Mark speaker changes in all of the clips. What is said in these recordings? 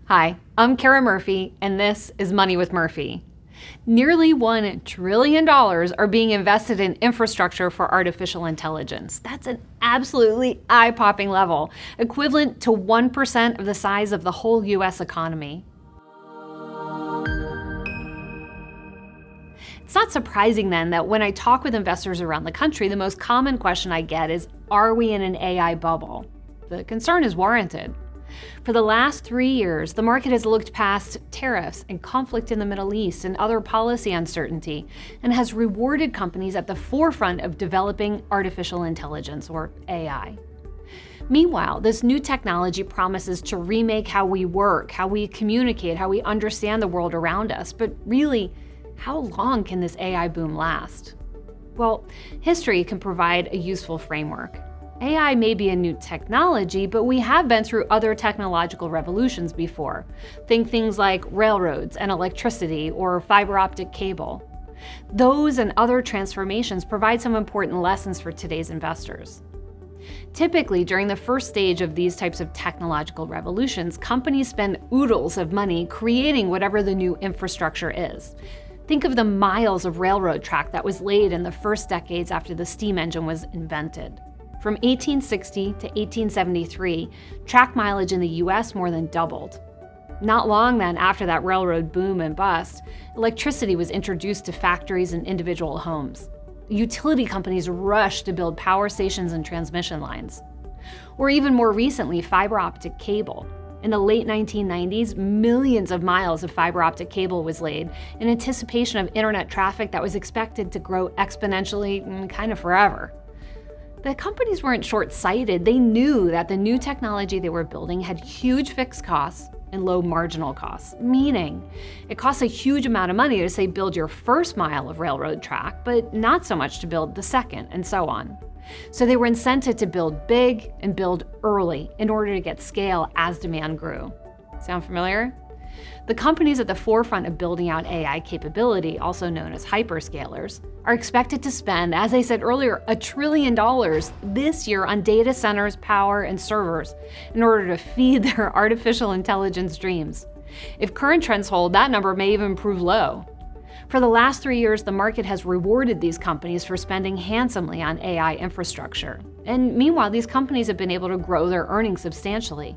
Speaker 1: Hi, I'm Kara Murphy, and this is Money with Murphy. Nearly $1 trillion are being invested in infrastructure for artificial intelligence. That's an absolutely eye-popping level, equivalent to 1% of the size of the whole US economy. It's not surprising then that when I talk with investors around the country, the most common question I get is, are we in an AI bubble? The concern is warranted. For the last 3 years, the market has looked past tariffs and conflict in the Middle East and other policy uncertainty and has rewarded companies at the forefront of developing artificial intelligence, or AI. Meanwhile, this new technology promises to remake how we work, how we communicate, how we understand the world around us. But really, how long can this AI boom last? Well, history can provide a useful framework. AI may be a new technology, but we have been through other technological revolutions before. Think things like railroads and electricity or fiber optic cable. Those and other transformations provide some important lessons for today's investors. Typically, during the first stage of these types of technological revolutions, companies spend oodles of money creating whatever the new infrastructure is. Think of the miles of railroad track that was laid in the first decades after the steam engine was invented. From 1860 to 1873, track mileage in the US more than doubled. Not long then after that railroad boom and bust, electricity was introduced to factories and individual homes. Utility companies rushed to build power stations and transmission lines. Or even more recently, fiber optic cable. In the late 1990s, millions of miles of fiber optic cable was laid in anticipation of internet traffic that was expected to grow exponentially kind of forever. The companies weren't short-sighted. They knew that the new technology they were building had huge fixed costs and low marginal costs, meaning it costs a huge amount of money to, say, build your first mile of railroad track, but not so much to build the second, and so on. So they were incented to build big and build early in order to get scale as demand grew. Sound familiar? The companies at the forefront of building out AI capability, also known as hyperscalers, are expected to spend, as I said earlier, $1 trillion this year on data centers, power, and servers in order to feed their artificial intelligence dreams. If current trends hold, that number may even prove low. For the last 3 years, the market has rewarded these companies for spending handsomely on AI infrastructure. And meanwhile, these companies have been able to grow their earnings substantially.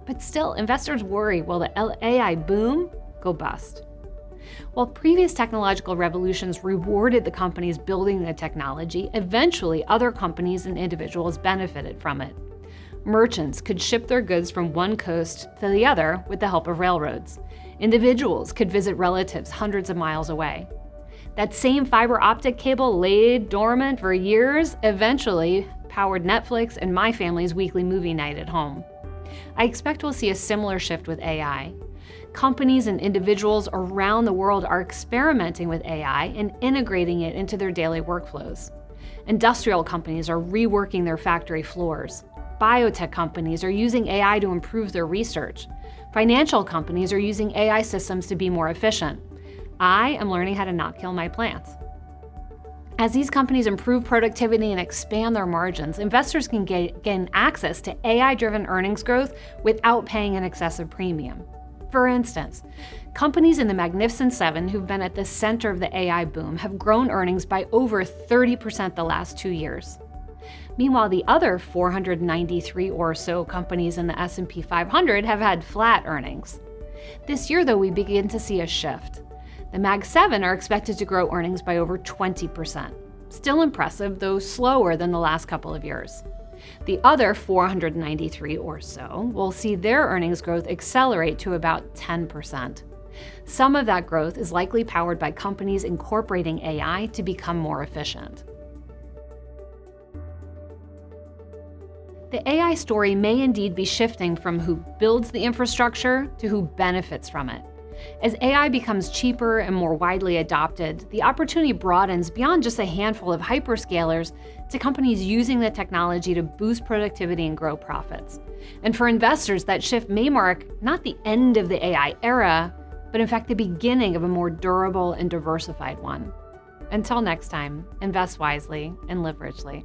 Speaker 1: But still, investors worry, will the AI boom go bust? While previous technological revolutions rewarded the companies building the technology, eventually other companies and individuals benefited from it. Merchants could ship their goods from one coast to the other with the help of railroads. Individuals could visit relatives hundreds of miles away. That same fiber optic cable laid dormant for years eventually powered Netflix and my family's weekly movie night at home. I expect we'll see a similar shift with AI. Companies and individuals around the world are experimenting with AI and integrating it into their daily workflows. Industrial companies are reworking their factory floors. Biotech companies are using AI to improve their research. Financial companies are using AI systems to be more efficient. I am learning how to not kill my plants. As these companies improve productivity and expand their margins, investors can gain access to AI-driven earnings growth without paying an excessive premium. For instance, companies in the Magnificent Seven who've been at the center of the AI boom have grown earnings by over 30% the last 2 years. Meanwhile, the other 493 or so companies in the S&P 500 have had flat earnings. This year, though, we begin to see a shift. The Mag 7 are expected to grow earnings by over 20%. Still impressive, though slower than the last couple of years. The other 493 or so will see their earnings growth accelerate to about 10%. Some of that growth is likely powered by companies incorporating AI to become more efficient. The AI story may indeed be shifting from who builds the infrastructure to who benefits from it. As AI becomes cheaper and more widely adopted, the opportunity broadens beyond just a handful of hyperscalers to companies using the technology to boost productivity and grow profits. And for investors, that shift may mark not the end of the AI era, but in fact the beginning of a more durable and diversified one. Until next time, invest wisely and live richly.